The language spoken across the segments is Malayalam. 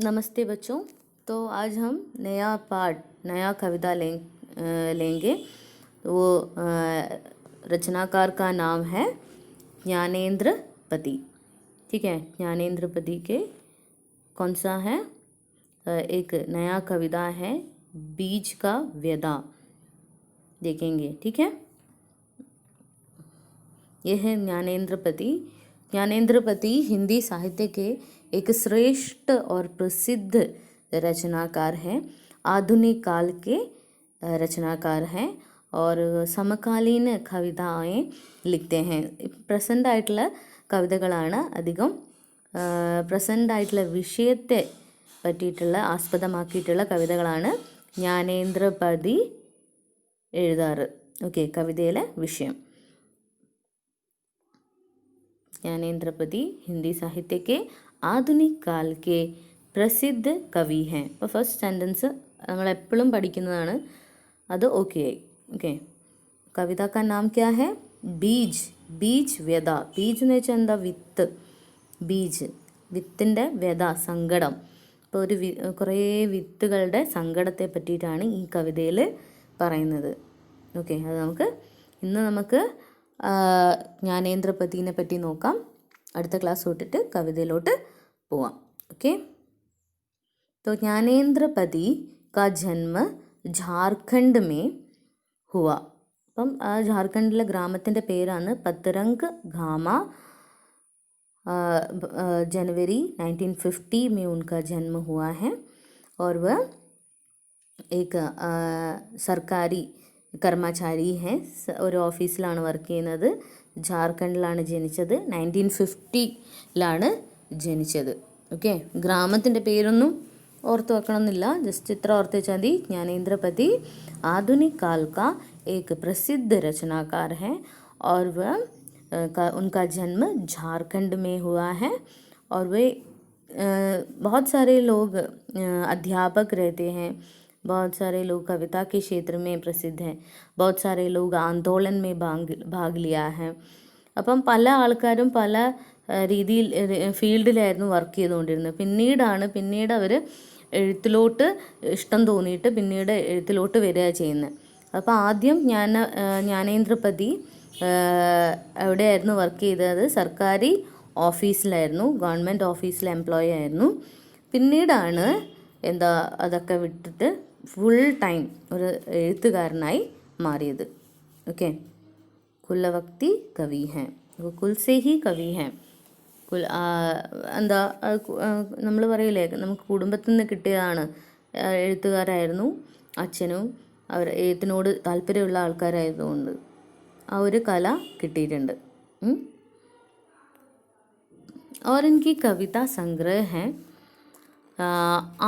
नमस्ते बच्चों। तो आज हम नया कविता लेंगे। तो वो रचनाकार का नाम है ज्ञानेंद्र पति। ठीक है, ज्ञानेंद्र पति के कौन सा है? एक नया कविता है बीज का व्यदा, देखेंगे। ठीक है, यह है ज्ञानेंद्र पति। ज्ञानेंद्र पति हिंदी साहित्य के एक श्रेष्ठ और प्रसिद्ध रचनाकार हैं। आधुनिक काल के रचनाकार हैं और സമകാലീന കവിതയെ लिखते हैं। പ്രസൻ്റ് ആയിട്ടുള്ള കവിതകളാണ് അധികം പ്രസൻ്റ് ആയിട്ടുള്ള വിഷയത്തെ പറ്റിയിട്ടുള്ള ആസ്പദമാക്കിയിട്ടുള്ള കവിതകളാണ് ജ്ഞാനേന്ദ്രപതി എഴുതാറ്. ഓക്കെ, കവിതയിലെ വിഷയം. ज्ञानेंद्रपति हिंदी साहित्य के आधुनिक काल के प्रसिद्ध कवि हैं. അപ്പോൾ ഫസ്റ്റ് സെൻറ്റൻസ് നമ്മൾ എപ്പോഴും പഠിക്കുന്നതാണ്, അത് ഓക്കെ ആയി. ഓക്കെ, കവിത का नाम क्या है? ബീജ് വ്യത. ബീജ് എന്ന് വെച്ചാൽ എന്താ? വിത്ത്. ബീജ്, വിത്തിൻ്റെ വ്യത, സങ്കടം. അപ്പോൾ കുറേ വിത്തുകളുടെ സങ്കടത്തെ പറ്റിയിട്ടാണ് ഈ കവിതയിൽ പറയുന്നത്. ഓക്കെ, അത് നമുക്ക് ज्ञानेंद्रपतिനെ പറ്റി നോക്കാം. അടുത്ത ക്ലാസ് തൊട്ടിട്ട് കവിതയിലോട്ട് പോവാം. ओके, तो ज्ञानेंद्रपति का जन्म झारखंड में हुआ. അപ്പം ആ झारखंडിലെ ഗ്രാമത്തിൻ്റെ പേരാണ് പത്തരംഗ് ഗാമ. जनवरी 1950 में उनका जन्म हुआ है और वह एक सरकारी കർമ്മചാരി है. ഒരു ഓഫീസിലാണ് വർക്ക് ചെയ്യുന്നത്. ജാർഖണ്ഡിലാണ് ജനിച്ചത്. 1950 ജനിച്ചത്. ഓക്കെ, ഗ്രാമത്തിൻ്റെ പേരൊന്നും ഓർത്ത് വെക്കണമെന്നില്ല, ജസ്റ്റ് ഇത്ര ഓർത്ത് വെച്ചാൽ മതി. ज्ञानेंद्रपति आधुनिक काल का एक प्रसिद्ध रचनाकार है और वह उनका जन्म झारखंड में हुआ है और वे बहुत सारे लोग अध्यापक रहते हैं. बहुत सारे लोग कविता के क्षेत्र में प्रसिद्ध हैं. बहुत सारे लोग आंदोलन में भाग लिया है. അപ്പം പല ആൾക്കാരും പല രീതിയിൽ ഫീൽഡിലായിരുന്നു വർക്ക് ചെയ്തുകൊണ്ടിരുന്നത്. പിന്നീട് അവർ എഴുത്തിലോട്ട് ഇഷ്ടം തോന്നിയിട്ട് പിന്നീട് എഴുത്തിലോട്ട് വരിക ചെയ്യുന്നത്. അപ്പോൾ ആദ്യം ജ്ഞാനേന്ദ്രപതി എവിടെയായിരുന്നു വർക്ക് ചെയ്തത്? സർക്കാരി ഓഫീസിലായിരുന്നു, ഗവൺമെൻറ് ഓഫീസിൽ എംപ്ലോയി ആയിരുന്നു. പിന്നീടാണ് അതൊക്കെ വിട്ടിട്ട് ഫുൾ ടൈം ഒരു എഴുത്തുകാരനായി മാറിയത്. ഓക്കെ, കുലവക്തി കവി ഹെ, കുൽ സേ ഹി കവി ഹെ. നമ്മൾ പറയില്ലേ, നമുക്ക് കുടുംബത്തിൽ നിന്ന് കിട്ടിയതാണ്. എഴുത്തുകാരായിരുന്നു അച്ഛനും. അവർ എഴുത്തിനോട് താല്പര്യമുള്ള ആൾക്കാരായതുകൊണ്ട് ആ ഒരു കല കിട്ടിയിട്ടുണ്ട്. और इनकी कविता संग्रह है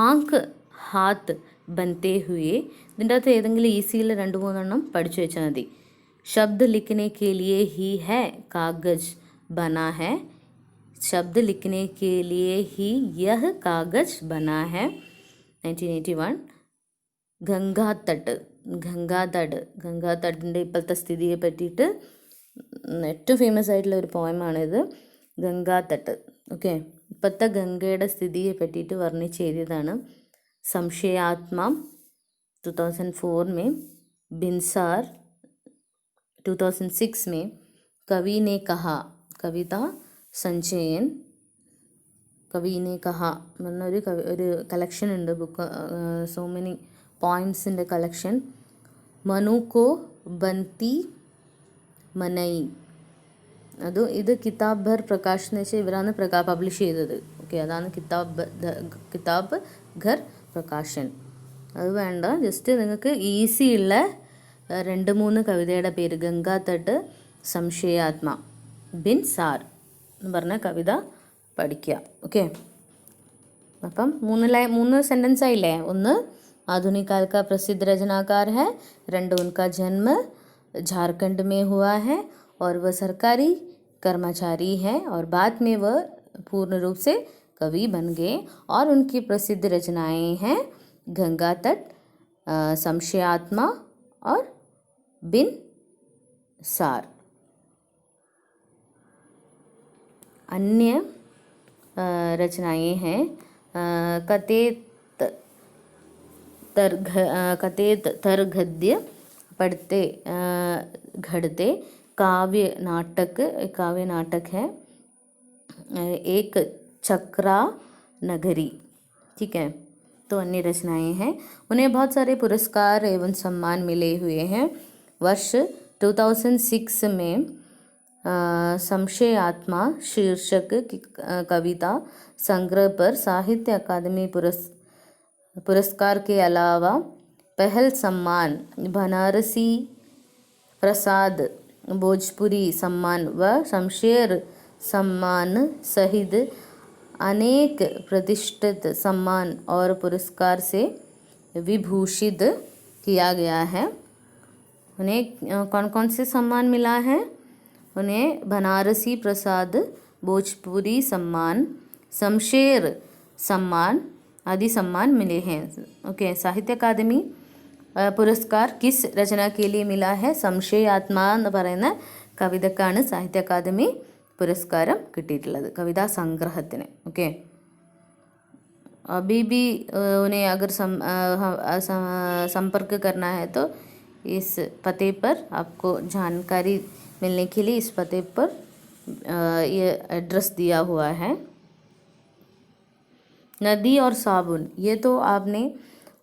ആങ്ക് ഹാത്ത് ബനത്തെ ഹുയെ. ഇതിൻ്റെ അകത്ത് ഏതെങ്കിലും ഈസിയിൽ 2-3 പഠിച്ചു വെച്ചാൽ മതി. ശബ്ദ ലിഖനെ കെ ലിയെ ഹി ഹെ കാഗജ് ബനാ ഹെ. ശബ്ദ ലിഖനെ കെ ലിയെ ഹി യഹ് കാഗജ് ബനാ ഹെ. 1981. ഗംഗാതട് ഇപ്പോഴത്തെ സ്ഥിതിയെ പറ്റിയിട്ട് ഏറ്റവും ഫേമസ് ആയിട്ടുള്ള ഒരു പോയമാണിത്, ഗംഗാതട്ട്. ഓക്കെ, ഇപ്പോഴത്തെ ഗംഗയുടെ സ്ഥിതിയെ പറ്റിയിട്ട് വർണ്ണിച്ച് എഴുതിയതാണ്. സംശയാത്മ 2004 में, बिनसार 2006 में, कवि ने कहा, കവിത സഞ്ചയൻ കവി ने कहा എന്നൊരു ഒരു കളക്ഷൻ ഉണ്ട്, ബുക്ക്, സോ മെനി പോയിൻസിൻ്റെ കളക്ഷൻ. മനു കോ ബന്തി മനൈ, ഇത് കിതാബ് ഭർ പ്രകാശ് എന്ന് വെച്ചാൽ ഇവരാണ് പബ്ലിഷ് ചെയ്തത്. ഓക്കെ, അതാണ് കിതാബ് ഘർ പ്രകാശൻ. അത് വേണ്ട, ജസ്റ്റ് നിങ്ങൾക്ക് ഈസിയുള്ള 2-3 കവിതയുടെ പേര്, ഗംഗാതട്ട്, സംശയാത്മ, ബിൻ സാർ എന്ന് പറഞ്ഞ കവിത പഠിക്കുക. ഓക്കെ, അപ്പം 3 സെൻറ്റൻസ് ആയില്ലേ? 1 आधुनिक काल का प्रसिद्ध रचनाकार है. 2 उनका जन्म झारखंड में हुआ है और वह सरकारी कर्मचारी है और बाद में वह पूर्ण रूप से कवि बन गए. और उनकी प्रसिद्ध रचनाएं हैं गंगातट, संशयात्मा और बिन सार. अन्य रचनाएं हैं कथेत तर गद्य पढ़ते घड़ते काव्य नाटक है एक चक्रा नगरी। ठीक है, तो अन्य रचनाएं हैं। उन्हें बहुत सारे पुरस्कार एवं सम्मान मिले हुए हैं। वर्ष 2006 में संशय आत्मा शीर्षक की कविता संग्रह पर साहित्य अकादमी पुरस्कार के अलावा पहल सम्मान, बनारसी प्रसाद भोजपुरी सम्मान व शमशेर सम्मान सहित अनेक प्रतिष्ठित सम्मान और पुरस्कार से विभूषित किया गया है। उन्हें कौन कौन से सम्मान मिला है? उन्हें बनारसी प्रसाद भोजपुरी सम्मान, शमशेर सम्मान आदि सम्मान मिले हैं। ओके, साहित्य अकादमी പുരസ്കാർ കിസ് രചനയ്ക്ക് लिए मिला है? സംശയാത്മ എന്ന് പറയുന്ന കവിതക്കാണ് സാഹിത്യ അക്കാദമി പുരസ്കാരം കിട്ടിയിട്ടുള്ളത്, കവിതാ സംഗ്രഹത്തിന്। ओके, अभी भी उन्हें अगर संपर्क करना है तो इस पते पर आपको जानकारी मिलने के लिए इस पते पर ये एड्रेस दिया हुआ है। नदी और साबुन, ये तो आपने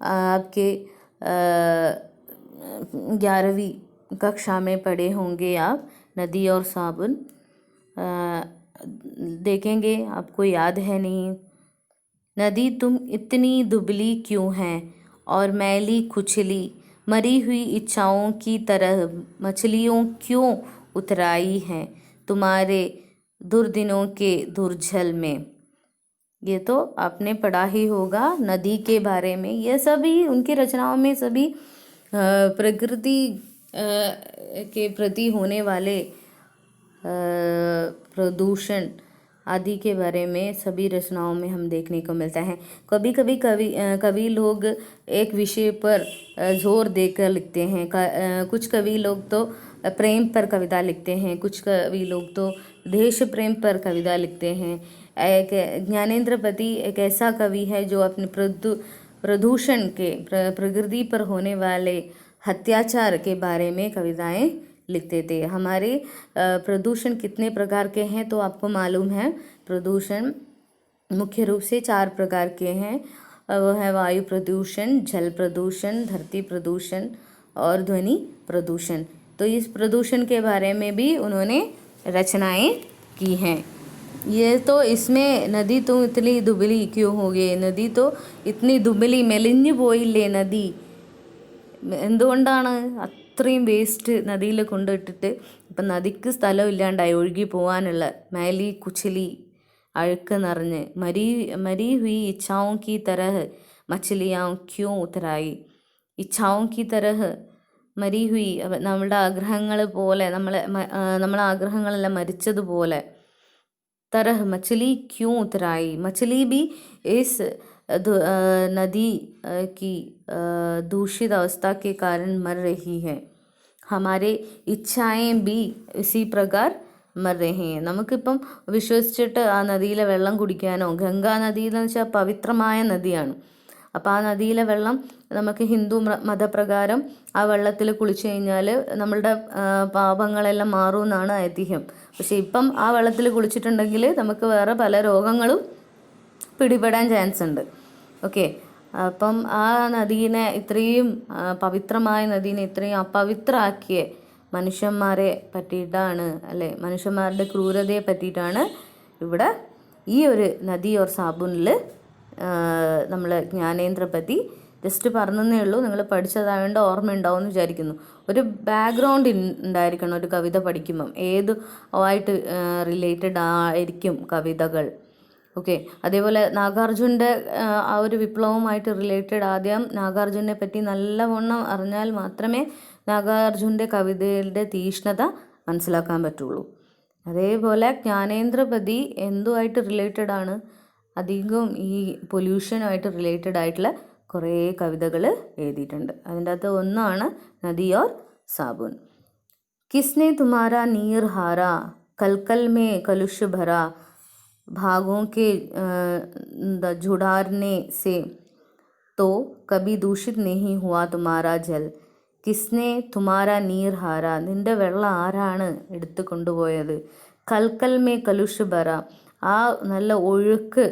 आपके 11वीं कक्षा में पढ़े होंगे आप। नदी और साबुन देखेंगे, आपको याद है नहीं? नदी तुम इतनी दुबली क्यों है और मैली कुचली, मरी हुई इच्छाओं की तरह मछलियों क्यों उतराई हैं तुम्हारे दुर्दिनों के दुर्जल में। ये तो आपने पढ़ा ही होगा नदी के बारे में। ये सभी उनकी रचनाओं में सभी प्रकृति के प्रति होने वाले प्रदूषण आदि के बारे में सभी रचनाओं में हम देखने को मिलता है। कभी कभी कवि लोग एक विषय पर जोर देकर लिखते हैं। कुछ कवि लोग तो प्रेम पर कविता लिखते हैं, कुछ कवि लोग तो देश प्रेम पर कविता लिखते हैं। एक ज्ञानेंद्र एक ऐसा कवि है जो अपने प्रदूषण के प्रकृति पर होने वाले अत्याचार के बारे में कविताएं लिखते थे। हमारे प्रदूषण कितने प्रकार के हैं तो आपको मालूम है। प्रदूषण मुख्य रूप से 4 प्रकार के हैं। वो है वायु प्रदूषण, जल प्रदूषण, धरती प्रदूषण और ध्वनि प्रदूषण। तो इस प्रदूषण के बारे में भी उन्होंने रचनाएं की हैं। ये तो इसमें नदी तो इतनी दुबली क्यों हो गई, नदी तो इतनी दुबली മെലിഞ്ഞു പോയില്ലേ നദി, എന്തുകൊണ്ടാണ് അത്രയും വേസ്റ്റ് നദിയിൽ കൊണ്ടിട്ടിട്ട് ഇപ്പം നദിക്ക് സ്ഥലമില്ലാണ്ടായി ഒഴുകി പോകാനുള്ള, मैली कुचली അഴുക്ക് നിറഞ്ഞ്, मरी हुई इच्छाओं की तरह मछलियाँ क्यों उतराई, इच्छाओं की तरह मरी हुई നമ്മളുടെ ആഗ്രഹങ്ങൾ പോലെ നമ്മളെ ആഗ്രഹങ്ങളെല്ലാം മരിച്ചതുപോലെ तरह मछली क्यों उतराई, मछली भी इस नदी की दूषित अवस्था के कारण मर रही है। हमारे इच्छाएं भी इसी प्रकार मर रही हैं। നമുക്കിപ്പം വിശ്വസിച്ചിട്ട് ആ നദിയിലെ വെള്ളം കുടിക്കാനോ, ഗംഗാ നദി എന്ന് വെച്ചാൽ പവിത്രമായ നദിയാണ്. അപ്പോൾ ആ നദിയിലെ വെള്ളം നമുക്ക് ഹിന്ദു മതപ്രകാരം ആ വെള്ളത്തിൽ കുളിച്ചു കഴിഞ്ഞാൽ നമ്മളുടെ പാപങ്ങളെല്ലാം മാറും എന്നാണ് ഐതിഹ്യം. പക്ഷേ ഇപ്പം ആ വെള്ളത്തിൽ കുളിച്ചിട്ടുണ്ടെങ്കിൽ നമുക്ക് വേറെ പല രോഗങ്ങളും പിടിപെടാൻ ചാൻസ് ഉണ്ട്. ഓക്കെ, അപ്പം ആ നദീനെ ഇത്രയും പവിത്രമായ നദീനെ ഇത്രയും അപവിത്രമാക്കിയ മനുഷ്യന്മാരെ പറ്റിയിട്ടാണ്, അല്ലേ, മനുഷ്യന്മാരുടെ ക്രൂരതയെ പറ്റിയിട്ടാണ് ഇവിടെ ഈ ഒരു നദി ഓർ സാബുനിൽ നമ്മൾ ജ്ഞാനേന്ദ്ര ജസ്റ്റ് പറഞ്ഞതേ ഉള്ളൂ. നിങ്ങൾ പഠിച്ചതായതുകൊണ്ട് ഓർമ്മ ഉണ്ടാവും എന്ന് വിചാരിക്കുന്നു. ഒരു ബാക്ക്ഗ്രൗണ്ട് ഉണ്ടായിരിക്കണം ഒരു കവിത പഠിക്കുമ്പം, ഏതുമായിട്ട് റിലേറ്റഡ് ആയിരിക്കും കവിതകൾ. ഓക്കെ, അതേപോലെ നാഗാർജുൻ്റെ ആ ഒരു വിപ്ലവവുമായിട്ട് റിലേറ്റഡ് ആദ്യം നാഗാർജുനെ പറ്റി നല്ലവണ്ണം അറിഞ്ഞാൽ മാത്രമേ നാഗാർജുൻ്റെ കവിതയുടെ തീഷ്ണത മനസ്സിലാക്കാൻ പറ്റുള്ളൂ. അതേപോലെ ജ്ഞാനേന്ദ്ര എന്തുമായിട്ട് റിലേറ്റഡ് ആണ്? അധികം ഈ പൊല്യൂഷനുമായിട്ട് റിലേറ്റഡ് ആയിട്ടുള്ള കുറേ കവിതകൾ എഴുതിയിട്ടുണ്ട്. അതിൻ്റെ അകത്ത് ഒന്നാണ് നദി ഓർ സാബുൻ. കിസ്നെ തുമാരാ നീർ ഹാരാ കൽക്കൽ മേ കലുഷ് ഭരാ भागों के जुड़ाने से तो कभी दूषित नहीं हुआ तुम्हारा जल. കിസ്നെ തുമാര നീർ ഹാര, നിന്റെ വെള്ളം ആരാണ് എടുത്തു കൊണ്ടുപോയത്. കൽക്കൽ മേ കലുഷ് ഭര, ആ നല്ല ഒഴുക്ക്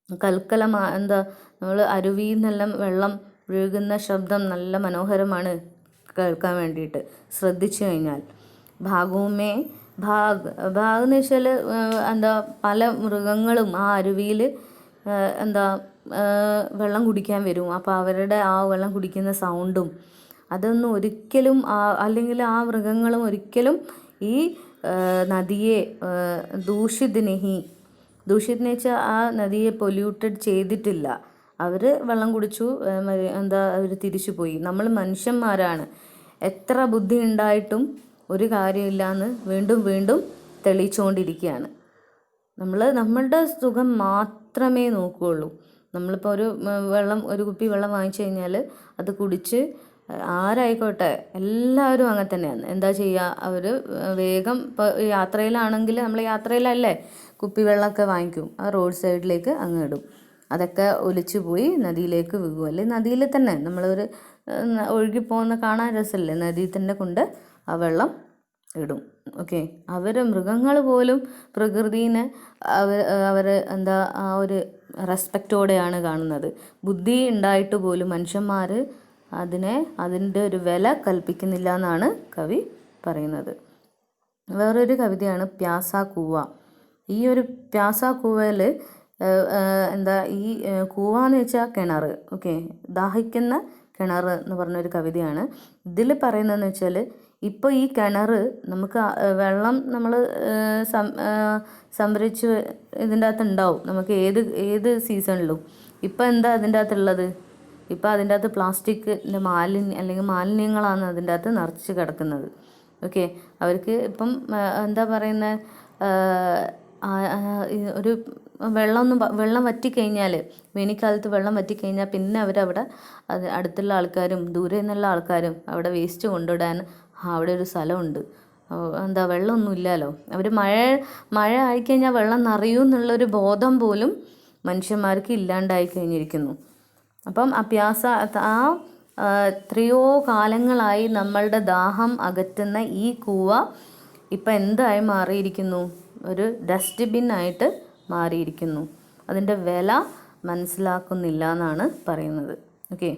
എന്താ നമ്മൾ അരുവിയിൽ നിന്നെല്ലാം വെള്ളം ഒഴുകുന്ന ശബ്ദം നല്ല മനോഹരമാണ് കേൾക്കാൻ വേണ്ടിയിട്ട് ശ്രദ്ധിച്ചു കഴിഞ്ഞാൽ. ഭാഗവുമേ ഭാഗ് എന്ന് വെച്ചാൽ എന്താ പല മൃഗങ്ങളും ആ അരുവിയിൽ എന്താ വെള്ളം കുടിക്കാൻ വരും. അപ്പോൾ അവരുടെ ആ വെള്ളം കുടിക്കുന്ന സൗണ്ടും അതൊന്നും ഒരിക്കലും അല്ലെങ്കിൽ ആ മൃഗങ്ങളും ഒരിക്കലും ഈ നദിയെ ദൂഷിത് എന്ന് വെച്ചാൽ ആ നദിയെ പൊല്യൂട്ടഡ് ചെയ്തിട്ടില്ല. അവർ വെള്ളം കുടിച്ചു, അവർ തിരിച്ചു പോയി. നമ്മൾ മനുഷ്യന്മാരാണ് എത്ര ബുദ്ധി ഉണ്ടായിട്ടും ഒരു കാര്യമില്ലാന്ന് വീണ്ടും വീണ്ടും തെളിയിച്ചുകൊണ്ടിരിക്കുകയാണ്. നമ്മളുടെ സുഖം മാത്രമേ നോക്കുകയുള്ളൂ. നമ്മളിപ്പോൾ ഒരു കുപ്പി വെള്ളം വാങ്ങിച്ചു കഴിഞ്ഞാൽ അത് കുടിച്ച് ആരായിക്കോട്ടെ എല്ലാവരും അങ്ങനെ തന്നെയാണ്. എന്താ ചെയ്യുക, അവർ വേഗം ഇപ്പോൾ യാത്രയിലാണെങ്കിൽ നമ്മൾ യാത്രയിലല്ലേ കുപ്പിവെള്ളമൊക്കെ വാങ്ങിക്കും, ആ റോഡ് സൈഡിലേക്ക് അങ്ങ് ഇടും. അതൊക്കെ ഒലിച്ചു പോയി നദിയിലേക്ക് വീഴും. അല്ലെങ്കിൽ നദിയിൽ തന്നെ നമ്മളൊരു ഒഴുകിപ്പോകുന്ന കാണാൻ രസമല്ലേ, നദിയിൽ തന്നെ കൊണ്ട് ആ വെള്ളം ഇടും. ഓക്കെ, മൃഗങ്ങൾ പോലും പ്രകൃതിനെ അവർ എന്താ ആ ഒരു റെസ്പെക്റ്റോടെയാണ് കാണുന്നത്. ബുദ്ധി ഉണ്ടായിട്ട് പോലും മനുഷ്യന്മാർ അതിൻ്റെ ഒരു വില കൽപ്പിക്കുന്നില്ല എന്നാണ് കവി പറയുന്നത്. വേറൊരു കവിതയാണ് പ്യാസാ കൂവ. ഈ ഒരു പ്യാസാ കൂവയിൽ എന്താ ഈ കൂവ എന്ന് വെച്ചാൽ കിണർ. ഓക്കെ, ദാഹിക്കുന്ന കിണർ എന്ന് പറഞ്ഞൊരു കവിതയാണ്. ഇതിൽ പറയുന്നതെന്ന് വെച്ചാൽ ഇപ്പോൾ ഈ കിണർ നമുക്ക് വെള്ളം നമ്മൾ സംഭരിച്ച് ഇതിൻ്റെ അകത്ത് ഉണ്ടാവും നമുക്ക് ഏത് സീസണിലും. ഇപ്പം എന്താ അതിൻ്റെ അകത്തുള്ളത്, ഇപ്പം അതിൻ്റെ അകത്ത് പ്ലാസ്റ്റിക്കിൻ്റെ മാലിന്യങ്ങളാണ് അതിൻ്റെ അകത്ത് നിറച്ച് കിടക്കുന്നത്. ഓക്കെ, അവർക്ക് ഇപ്പം എന്താ പറയുന്നത്, ഒരു വെള്ളം വറ്റിക്കഴിഞ്ഞാൽ, വേനൽക്കാലത്ത് വെള്ളം വറ്റിക്കഴിഞ്ഞാൽ പിന്നെ അവരവിടെ അടുത്തുള്ള ആൾക്കാരും ദൂരെ നിന്നുള്ള ആൾക്കാരും അവിടെ വേസ്റ്റ് കൊണ്ടിടാൻ അവിടെ ഒരു സ്ഥലമുണ്ട്. എന്താ വെള്ളമൊന്നും ഇല്ലല്ലോ, അവർ മഴ ആയിക്കഴിഞ്ഞാൽ വെള്ളം നിറയും എന്നുള്ളൊരു ബോധം പോലും മനുഷ്യന്മാർക്ക് ഇല്ലാണ്ടായി കഴിഞ്ഞിരിക്കുന്നു. അപ്പം എത്രയോ കാലങ്ങളായി നമ്മളുടെ ദാഹം അകറ്റുന്ന ഈ കൂവ ഇപ്പം എന്തായി മാറിയിരിക്കുന്നു, ഒരു ഡസ്റ്റ്ബിന്നായിട്ട് മാറിയിരിക്കുന്നു. അതിൻ്റെ വില മനസ്സിലാക്കുന്നില്ല എന്നാണ് പറയുന്നത്. ഓക്കെ,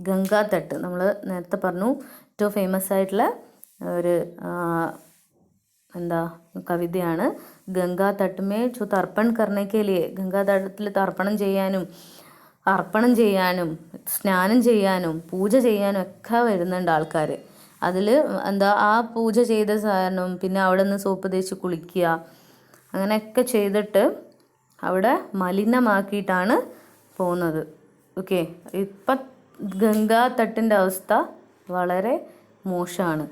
ഗംഗാതട്ട് നമ്മൾ നേരത്തെ പറഞ്ഞു, ഏറ്റവും ഫേമസ് ആയിട്ടുള്ള ഒരു കവിതയാണ്. ഗംഗാതട്ട് മേ ചോ തർപ്പൺ കർണേ കെ ലിയെ, ഗംഗാതടത്തിൽ അർപ്പണം ചെയ്യാനും സ്നാനം ചെയ്യാനും പൂജ ചെയ്യാനും ഒക്കെ വരുന്നുണ്ട് ആൾക്കാർ. അതിൽ ആ പൂജ ചെയ്ത സാധനം പിന്നെ അവിടെ നിന്ന് സോപ്പ് തേച്ച് കുളിക്കുക അങ്ങനെയൊക്കെ ചെയ്തിട്ട് അവിടെ മലിനമാക്കിയിട്ടാണ് പോകുന്നത്. ഓക്കെ, ഇപ്പം ഗംഗാതട്ടിൻ്റെ അവസ്ഥ വളരെ മോശമാണ്.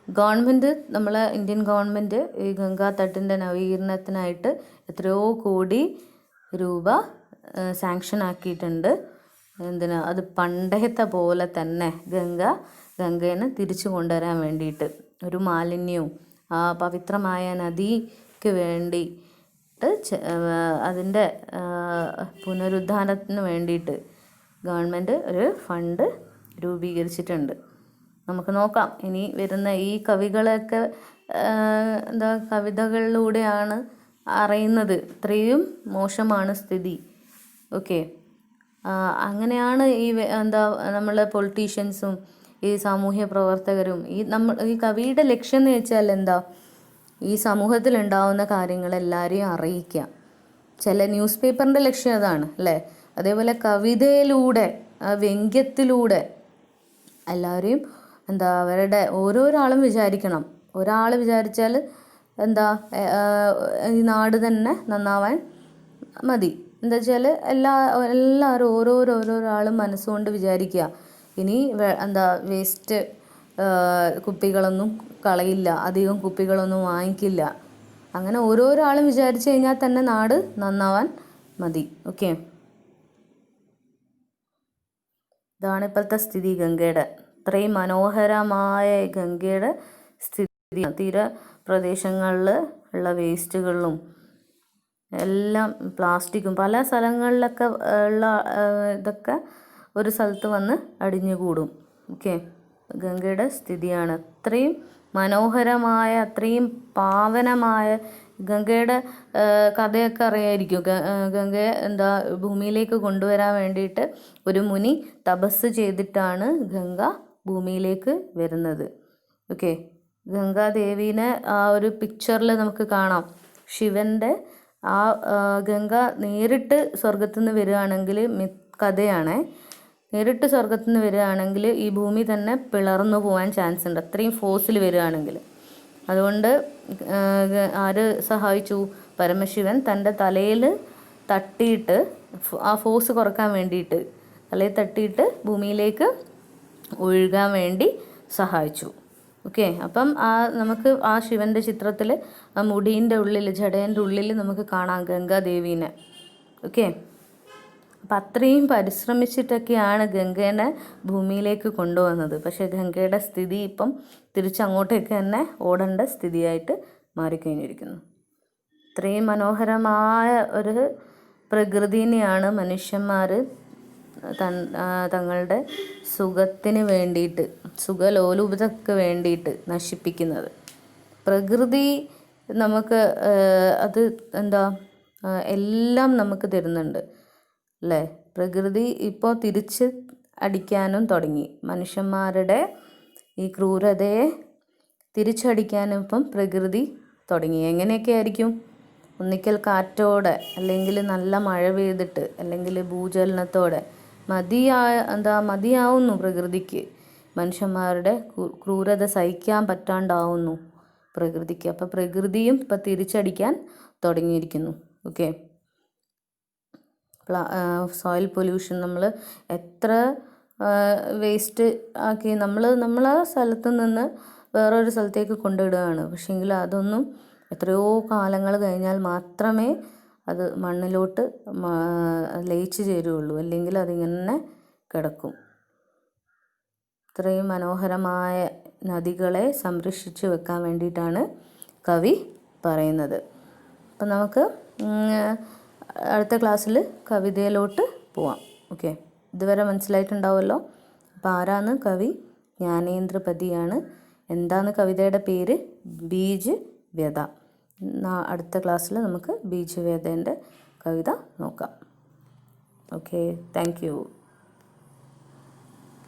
ഗവൺമെൻറ്, നമ്മളെ ഇന്ത്യൻ ഗവൺമെൻറ് ഈ ഗംഗാതട്ടിൻ്റെ നവീകരണത്തിനായിട്ട് എത്രയോ കോടി രൂപ സാങ്ഷൻ ആക്കിയിട്ടുണ്ട്. അത് പണ്ടത്തെ പോലെ തന്നെ ഗംഗേനെ തിരിച്ചു കൊണ്ടുവരാൻ വേണ്ടിയിട്ട്, ഒരു മാലിന്യവും ആ പവിത്രമായ നദിക്ക് വേണ്ടിയിട്ട് അതിൻ്റെ പുനരുദ്ധാരണത്തിന് വേണ്ടിയിട്ട് ഗവൺമെൻറ് ഒരു ഫണ്ട് രൂപീകരിച്ചിട്ടുണ്ട്. നമുക്ക് നോക്കാം ഇനി വരുന്ന ഈ കവികളൊക്കെ കവിതകളിലൂടെയാണ് അറിയുന്നത് ഇത്രയും മോശമാണ് സ്ഥിതി. ഓക്കെ, അങ്ങനെയാണ് നമ്മളെ പൊളിറ്റീഷ്യൻസും ഈ സാമൂഹ്യ പ്രവർത്തകരും ഈ കവിയുടെ ലക്ഷ്യം എന്ന് വെച്ചാൽ എന്താ, ഈ സമൂഹത്തിലുണ്ടാവുന്ന കാര്യങ്ങളെല്ലാവരെയും അറിയിക്കുക. ചില ന്യൂസ് പേപ്പറിൻ്റെ ലക്ഷ്യം അതാണ് അല്ലേ. അതേപോലെ കവിതയിലൂടെ വ്യംഗ്യത്തിലൂടെ എല്ലാവരെയും അവരുടെ ഓരോരാളും വിചാരിക്കണം. ഒരാൾ വിചാരിച്ചാൽ ഈ നാട് തന്നെ നന്നാവാൻ മതി. എന്താ വെച്ചാൽ എല്ലാവരും ഓരോരാളും മനസ്സുകൊണ്ട് വിചാരിക്കുക, ഇനി വേസ്റ്റ് കുപ്പികളൊന്നും കളയില്ല, അധികം കുപ്പികളൊന്നും വാങ്ങിക്കില്ല. അങ്ങനെ ഓരോരാളും വിചാരിച്ചു കഴിഞ്ഞാൽ തന്നെ നാട് നന്നാവാൻ മതി. ഓക്കെ, ഇതാണ് ഇപ്പോഴത്തെ സ്ഥിതി ഗംഗയുടെ. ഇത്രയും മനോഹരമായ ഗംഗയുടെ സ്ഥിതി തീരപ്രദേശങ്ങളിൽ ഉള്ള വേസ്റ്റുകളിലും എല്ലാം പ്ലാസ്റ്റിക്കും പല സ്ഥലങ്ങളിലൊക്കെ ഉള്ള ഇതൊക്കെ ഒരു സ്ഥലത്ത് വന്ന് അടിഞ്ഞുകൂടും. ഓക്കെ, ഗംഗയുടെ സ്ഥിതിയാണ്. അത്രയും മനോഹരമായ, അത്രയും പാവനമായ ഗംഗയുടെ കഥയൊക്കെ അറിയായിരിക്കും. ഗംഗയെ ഭൂമിയിലേക്ക് കൊണ്ടുവരാൻ വേണ്ടിയിട്ട് ഒരു മുനി തപസ് ചെയ്തിട്ടാണ് ഗംഗ ഭൂമിയിലേക്ക് വരുന്നത്. ഓക്കെ, ഗംഗാദേവീനെ ആ ഒരു പിക്ചറിൽ നമുക്ക് കാണാം. ശിവൻ്റെ ആ ഗംഗ നേരിട്ട് സ്വർഗത്തു നിന്ന് വരികയാണെങ്കിൽ കഥയാണേ, നേരിട്ട് സ്വർഗത്തു നിന്ന് വരികയാണെങ്കിൽ ഈ ഭൂമി തന്നെ പിളർന്നു പോകാൻ ചാൻസ് ഉണ്ട്, അത്രയും ഫോഴ്സിൽ വരികയാണെങ്കിൽ. അതുകൊണ്ട് ആര് സഹായിച്ചു? പരമശിവൻ തൻ്റെ തലയിൽ തട്ടിയിട്ട് ആ ഫോഴ്സ് കുറക്കാൻ വേണ്ടിയിട്ട് തലയിൽ തട്ടിയിട്ട് ഭൂമിയിലേക്ക് ഒഴുകാൻ വേണ്ടി സഹായിച്ചു. ഓക്കെ, അപ്പം നമുക്ക് ആ ശിവൻ്റെ ചിത്രത്തിൽ ആ മുടീൻ്റെ ഉള്ളിൽ, ജടേൻ്റെ ഉള്ളിൽ നമുക്ക് കാണാം ഗംഗാദേവീനെ. ഓക്കെ, അപ്പം അത്രയും പരിശ്രമിച്ചിട്ടൊക്കെയാണ് ഗംഗേനെ ഭൂമിയിലേക്ക് കൊണ്ടുവന്നത്. പക്ഷേ ഗംഗയുടെ സ്ഥിതി ഇപ്പം തിരിച്ചങ്ങോട്ടേക്ക് തന്നെ ഓടേണ്ട സ്ഥിതിയായിട്ട് മാറിക്കഴിഞ്ഞിരിക്കുന്നു. ഇത്രയും മനോഹരമായ ഒരു പ്രകൃതിനെയാണ് മനുഷ്യന്മാർ തങ്ങളുടെ സുഖത്തിന് വേണ്ടിയിട്ട്, സുഖലോലുപതയ്ക്ക് വേണ്ടിയിട്ട് നശിപ്പിക്കുന്നത്. പ്രകൃതി നമുക്ക് അത് എല്ലാം നമുക്ക് തരുന്നുണ്ട് അല്ലേ? പ്രകൃതി ഇപ്പോൾ തിരിച്ച് അടിക്കാനും തുടങ്ങി. മനുഷ്യന്മാരുടെ ഈ ക്രൂരതയെ തിരിച്ചടിക്കാനും ഇപ്പം പ്രകൃതി തുടങ്ങി. എങ്ങനെയൊക്കെ ആയിരിക്കും? ഒന്നിക്കൽ കാറ്റോടെ, അല്ലെങ്കിൽ നല്ല മഴ പെയ്തിട്ട്, അല്ലെങ്കിൽ ഭൂചലനത്തോടെ. മതിയാവുന്നു പ്രകൃതിക്ക്. മനുഷ്യന്മാരുടെ ക്രൂരത സഹിക്കാൻ പറ്റാണ്ടാവുന്നു പ്രകൃതിക്ക്. അപ്പോൾ പ്രകൃതിയും ഇപ്പം തിരിച്ചടിക്കാൻ തുടങ്ങിയിരിക്കുന്നു. ഓക്കെ, സോയിൽ പൊല്യൂഷൻ, നമ്മൾ എത്ര വേസ്റ്റ് ആക്കി നമ്മളെ സ്ഥലത്ത് നിന്ന് വേറൊരു സ്ഥലത്തേക്ക് കൊണ്ടിടുകയാണ്. പക്ഷേങ്കിൽ അതൊന്നും എത്രയോ കാലങ്ങൾ കഴിഞ്ഞാൽ മാത്രമേ അത് മണ്ണിലോട്ട് ലയിച്ച് ചേരുകയുള്ളൂ, അല്ലെങ്കിൽ അതിങ്ങനെ കിടക്കും. ഇത്രയും മനോഹരമായ നദികളെ സംരക്ഷിച്ച് വെക്കാൻ വേണ്ടിയിട്ടാണ് കവി പറയുന്നത്. അപ്പം നമുക്ക് അടുത്ത ക്ലാസ്സിൽ കവിതയിലോട്ട് പോവാം. ഓക്കെ, ഇതുവരെ മനസ്സിലായിട്ടുണ്ടാവുമല്ലോ. അപ്പോൾ ആരാണ് കവി? ജ്ഞാനേന്ദ്രപതിയാണ്. എന്താണ് കവിതയുടെ പേര്? ബീജ് വ്യത. അടുത്ത ക്ലാസ്സിൽ നമുക്ക് ബീജ് വ്യതേൻ്റെ കവിത നോക്കാം. Okay, thank you.